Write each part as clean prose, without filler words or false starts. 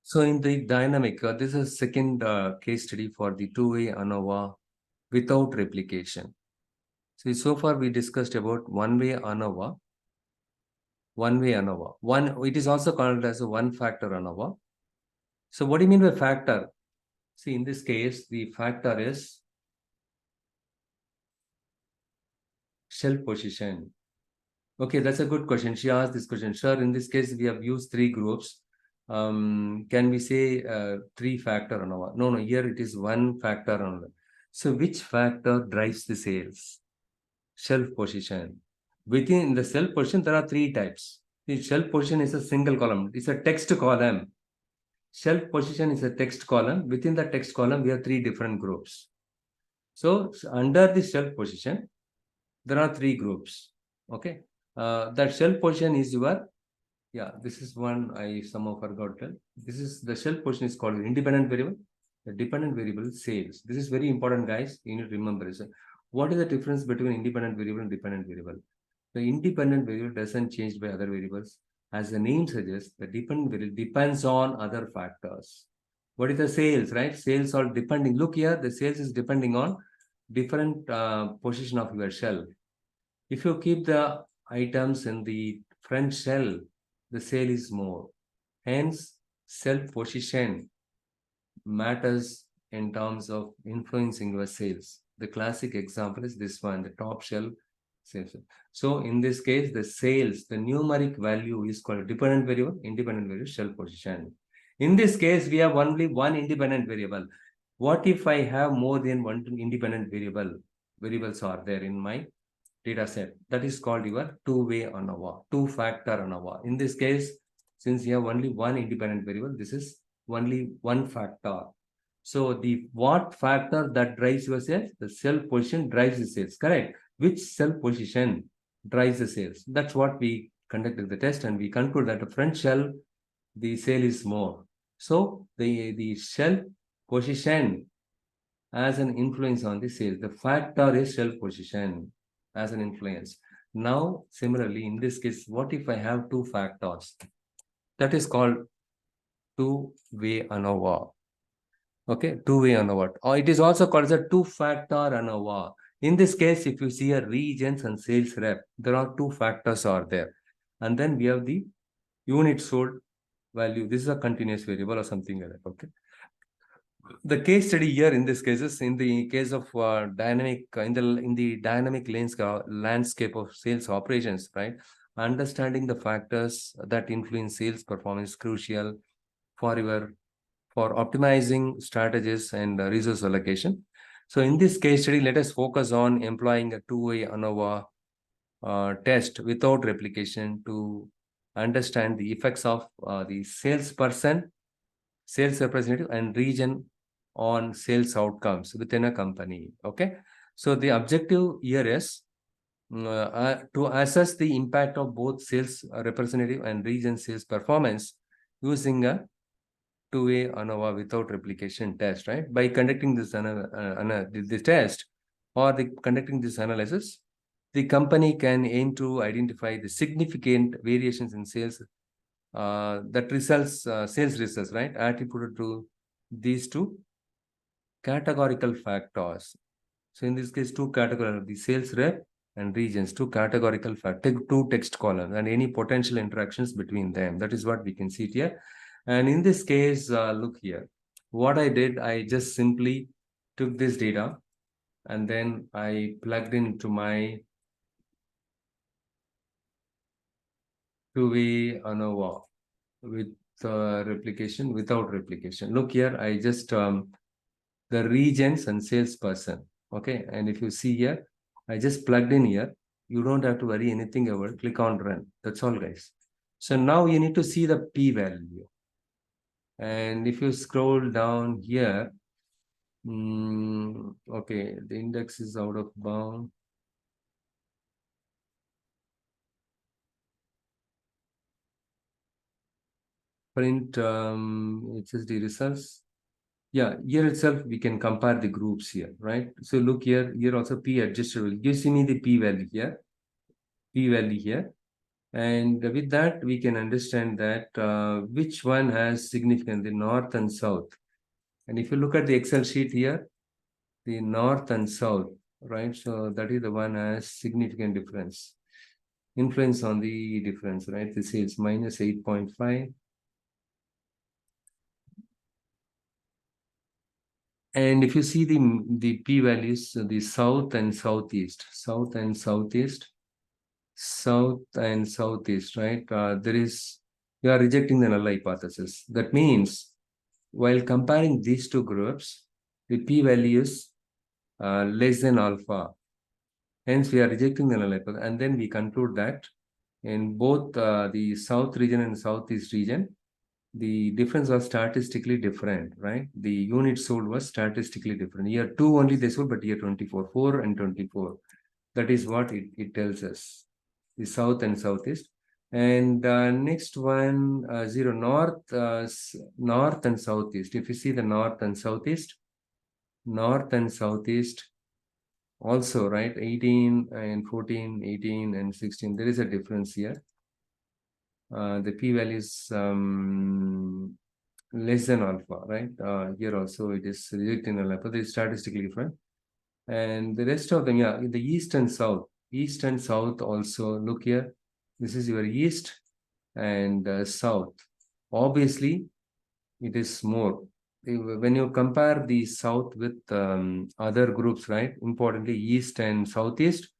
So in the dynamic, this is second case study for the two-way ANOVA without replication. So far we discussed about one-way ANOVA. It is also called as a one-factor ANOVA. So what do you mean by factor? See, in this case, the factor is shelf position. Okay, that's a good question. She asked this question. Sure, in this case, we have used three groups. Can we say three factor ANOVA? No, here it is one factor ANOVA. So which factor drives the sales? Shelf position. Within the shelf position, there are three types. The shelf position is a single column. It's a text column. Shelf position is a text column. Within the text column, we have three different groups. So under the shelf position, there are three groups. Okay. That shelf position is your, this is one I somehow forgot. This is the shelf position is called independent variable. The dependent variable sales. This is very important, guys. You need to remember this. What is the difference between independent variable and dependent variable? The independent variable doesn't change by other variables. As the name suggests, the dependent variable depends on other factors. What is the sales, right? Sales are depending. Look here, the sales is depending on different position of your shelf. If you keep the items in the front shelf, the sale is more. Hence, shelf position matters in terms of influencing your sales. The classic example is this one, the top shelf sales. So in this case, the sales, the numeric value is called dependent variable, independent variable, shelf position. In this case, we have only one independent variable. What if I have more than one independent variables are there in my data set? That is called your two-way ANOVA, two-factor ANOVA. In this case, since you have only one independent variable, this is only one factor. So the what factor that drives your sales? The shelf position drives the sales, correct? Which shelf position drives the sales? That's what we conducted the test, and we conclude that the front shelf, the sale is more. So the shelf position has an influence on the sales. The factor is shelf position as an influence. Now, similarly, in this case, what if I have two factors? That is called two-way ANOVA. Okay, two-way ANOVA. Or it is also called as a two-factor ANOVA. In this case, if you see a regions and sales rep, there are two factors are there. And then we have the unit sold value. This is a continuous variable or something like that. Okay. The case study here in this case is in the case of dynamic in the dynamic landscape of sales operations, right? Understanding the factors that influence sales performance is crucial for optimizing strategies and resource allocation. So in this case study, let us focus on employing a two-way ANOVA test without replication to understand the effects of the salesperson, sales representative, and region on sales outcomes within a company. Okay, so the objective here is to assess the impact of both sales representative and region sales performance using a two-way ANOVA without replication test, right? By conducting this test or conducting this analysis, the company can aim to identify the significant variations in sales that results sales results, right, attributed to these two categorical factors. So in this case, two categories, the sales rep and regions, two categorical factors, two text columns, and any potential interactions between them. That is what we can see here. And in this case, look here. What I did, I just simply took this data and then I plugged into my two-way ANOVA with replication, without replication. Look here, I just the regions and salesperson. Okay, and if you see here, I just plugged in here. You don't have to worry anything about it. Click on run. That's all, guys. So now you need to see the p-value. And if you scroll down here, okay, the index is out of bound. Print HSD results. Yeah, here itself we can compare the groups here, right? So look here also p adjustable. You see me the p-value here, p-value here. And with that, we can understand that which one has significance, the north and south. And if you look at the Excel sheet here, the north and south, right? So that is the one has significant difference, influence on the difference, right? This is minus 8.5. And if you see the p-values, the south and southeast, south and southeast, south and southeast, right? You are rejecting the null hypothesis. That means while comparing these two groups, the p-value is less than alpha. Hence, we are rejecting the null hypothesis. And then we conclude that in both the south region and southeast region, the difference was statistically different, right? The unit sold was statistically different. Year 2 only they sold, but year 24, 4 and 24. That is what it tells us, the south and southeast. And next one, 0, north and southeast. If you see the north and southeast, also, right, 18 and 14, 18 and 16, there is a difference here. The p-value is less than alpha, right? Here also it is rejecting alpha. They is statistically different. And the rest of them, yeah, the east and south also, look here. This is your east and south. Obviously, it is more. When you compare the south with other groups, right? Importantly, east and southeast,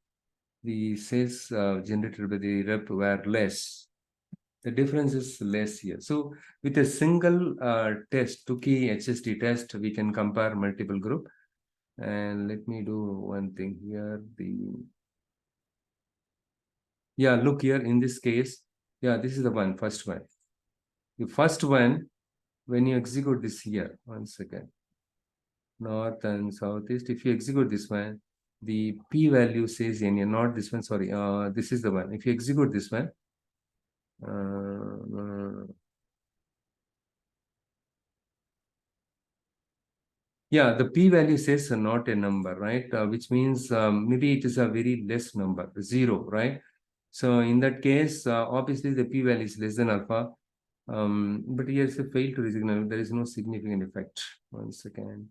the sales generated by the rep were less. The difference is less here. So with a single test, Tukey HST test, we can compare multiple group. And let me do one thing here. Look here in this case. This is the first one. The first one, when you execute this here, 1 second, north and southeast, if you execute this one, the p-value says not this one, sorry, this is the one. If you execute this one, the p-value says not a number, right? Which means maybe it is a very less number, 0, right? So in that case, obviously the p-value is less than alpha. But here it's a fail to reject null. There is no significant effect. 1 second.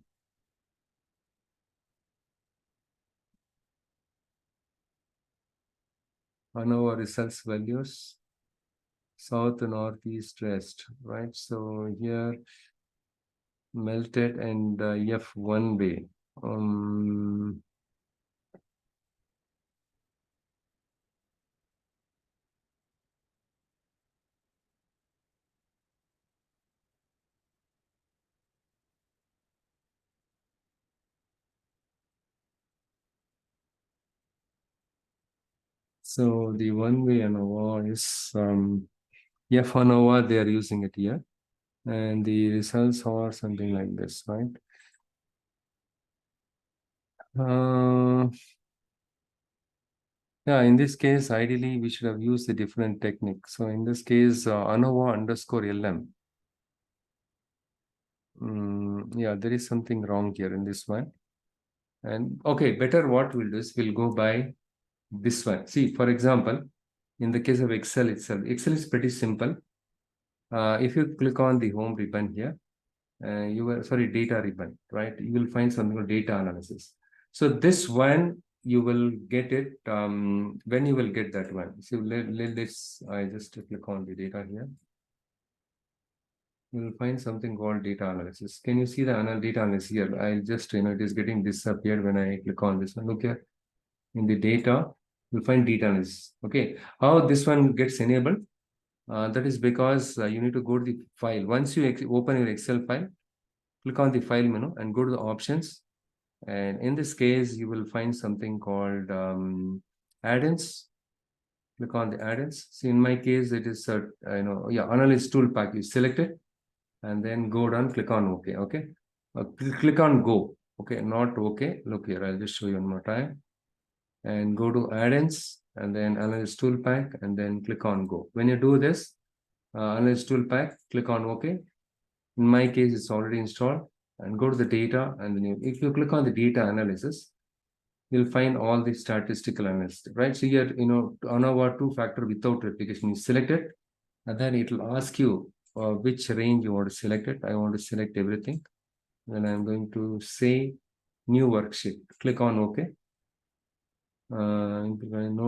Anova results values. South, north, east, west, right? So here melted and F1 way. So the one-way ANOVA is F ANOVA, they are using it here. And the results are something like this, right? In this case, ideally, we should have used a different technique. So in this case, ANOVA underscore LM. There is something wrong here in this one. And okay, better what we'll do is we'll go by this one. See, for example, in the case of Excel itself, Excel is pretty simple. If you click on the home ribbon here, data ribbon, right? You will find something called data analysis. So this one, you will get it when you will get that one. So I just click on the data here. You will find something called data analysis. Can you see the data analysis here? I'll just, it is getting disappeared when I click on this one. Look here in the data, you'll find data analysis. Okay, how this one gets enabled? That is because you need to go to the file. Once you open your Excel file, click on the file menu and go to the options. And in this case, you will find something called add-ins. Click on the add-ins. See, in my case, it is analyst tool pack. You select it and then go down, click on OK. Okay. Click on go. Okay, not OK. Look here, I'll just show you one more time. And go to add-ins and then analyst tool pack and then click on go. When you do this, analyst tool pack, click on OK. In my case, it's already installed. And go to the data, and then if you click on the data analysis, you'll find all the statistical analysis, right? So here, Anova two-factor without replication, you select it, and then it will ask you which range you want to select it. I want to select everything. Then I'm going to say new worksheet. Click on OK. No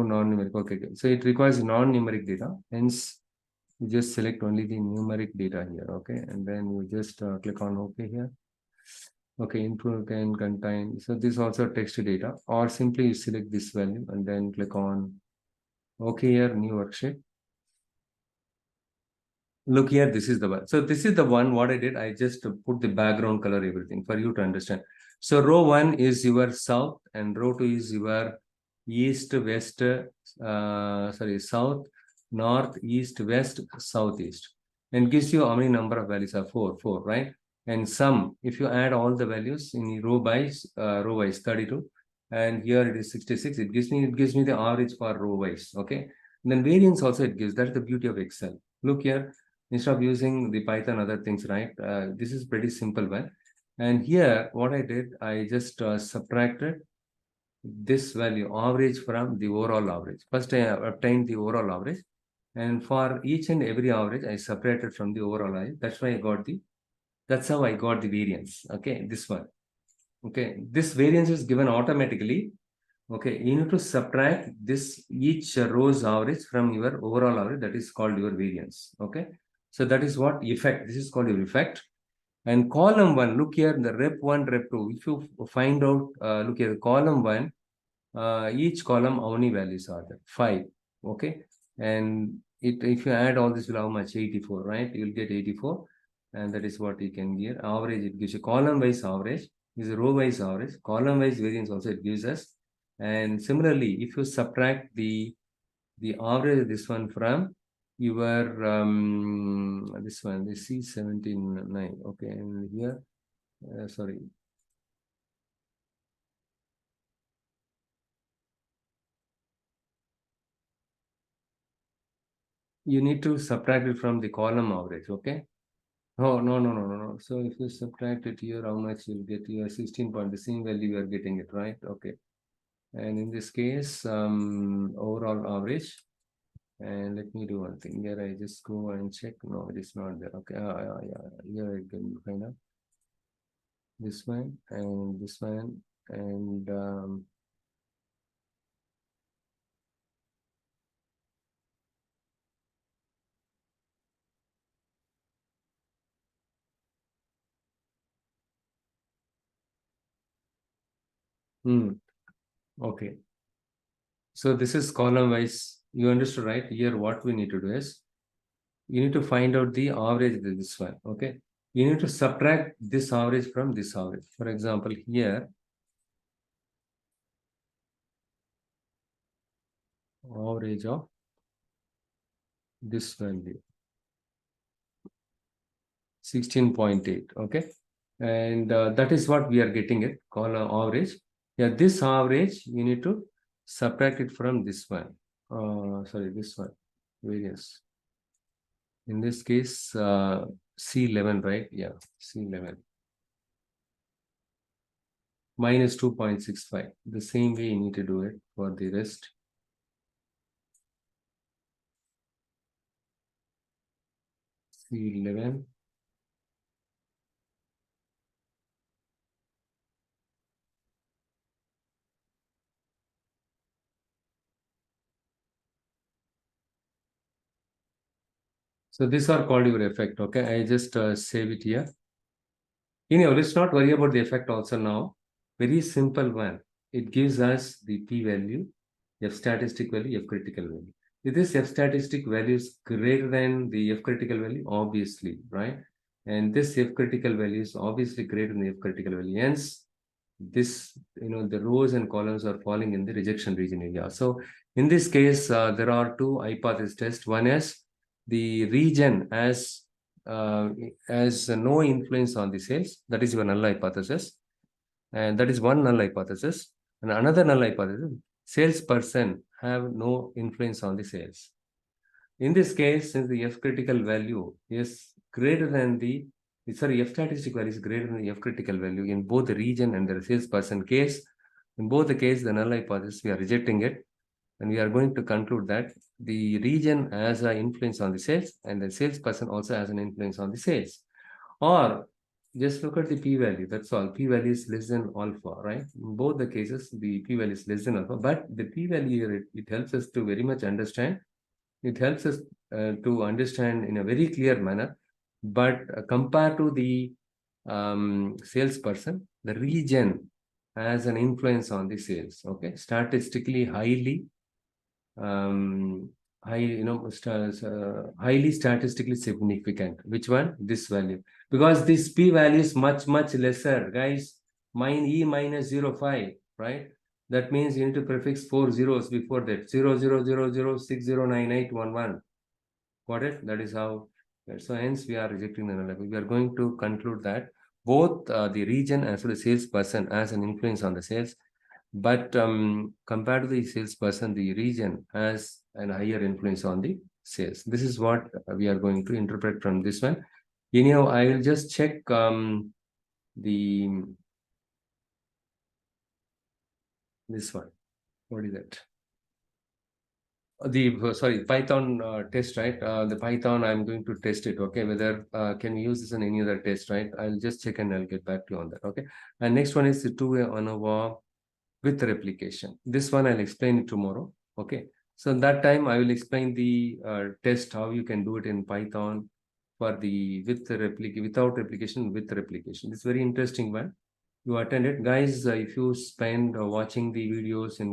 non-numeric. Okay. So it requires non-numeric data. Hence, you just select only the numeric data here. Okay. And then you just click on OK here. Okay. Input can contain. So this also text data, or simply you select this value and then click on OK here, new worksheet. Look here, this is the one. So this is the one, what I did, I just put the background color, everything for you to understand. So row 1 is your south and row 2 is your east, west, south, north, east, west, southeast. And gives you how many number of values are 4, right? And sum, if you add all the values in row wise 32, and here it is 66, it gives me the average for row wise. Okay. And then variance also it gives. That's the beauty of Excel. Look here, instead of using the Python other things, right? This is pretty simple one. And here, what I did, I just subtracted this value average from the overall average. First, I obtained the overall average, and for each and every average, I separated from the overall average. That's why I got that's how I got the variance. Okay, this one. Okay, this variance is given automatically. Okay, you need to subtract this each row's average from your overall average. That is called your variance. Okay, so that is what effect. This is called your effect. And column 1, look here, the rep 1, rep 2. If you find out, look here, column 1, each column, how many values are there? 5. Okay, and if you add all this, will how much? 84, right? You will get 84, and that is what you can get. Average, it gives you column wise average. This is row wise average. Column wise variance also it gives us. And similarly, if you subtract the average of this one from your this one, the C179. Okay, and here, sorry. You need to subtract it from the column average. Okay. Oh, no. So if you subtract it here, how much you'll get? Your 16 point, the same value you are getting it, right? Okay. And in this case, overall average. And let me do one thing here. I just go and check. No, it is not there. Okay. Yeah. Here I can find out this one and this one. And okay. So this is column wise. You understood, right? Here, what we need to do is you need to find out the average of this one. Okay. You need to subtract this average from this average. For example, here, average of this value, 16.8. Okay. And that is what we are getting it, called average. Yeah, this average, you need to subtract it from this one. This one, variance. In this case, C11, right? Yeah, C11. Minus 2.65. The same way you need to do it for the rest. C11. So these are called your effect. Okay, I just save it here. Let's not worry about the effect also now. Very simple one. It gives us the p-value, f statistic value, f critical value. If this f statistic value is greater than the f critical value, obviously, right? And this f critical value is obviously greater than the f critical value. Hence, this, the rows and columns are falling in the rejection region area. So in this case, there are two hypothesis tests. One is the region has no influence on the sales. That is your null hypothesis. And that is one null hypothesis. And another null hypothesis, salesperson have no influence on the sales. In this case, since the F critical value is greater than F statistic value is greater than the F critical value in both the region and the salesperson case, In both the case, the null hypothesis, we are rejecting it. And we are going to conclude that the region has an influence on the sales and the salesperson also has an influence on the sales. Or just look at the p-value, that's all. P-value is less than alpha, right? In both the cases, the p-value is less than alpha, but the p-value here, it helps us to very much understand. It helps us to understand in a very clear manner, but compared to the salesperson, the region has an influence on the sales, okay? Statistically highly highly statistically significant. Which one? This value, because this p-value is much lesser, guys. E minus 0.5, right? That means you need to prefix 4 zeros before that. 0.0006098111. Got it? That is how. So hence we are rejecting the null. We are going to conclude that both the region as well as salesperson has an influence on the sales. But compared to the salesperson, the region has a higher influence on the sales. This is what we are going to interpret from this one. Anyhow, I will just check this one. What is that? Sorry, Python test, right? The Python, I'm going to test it, okay? Whether can we use this in any other test, right? I'll just check and I'll get back to you on that, okay? And next one is the two-way Anova with replication. This one I'll explain it tomorrow, okay? So that time I will explain the test, how you can do it in Python for the without replication, with replication. It's very interesting one. You attend it. Guys, if you spend watching the videos in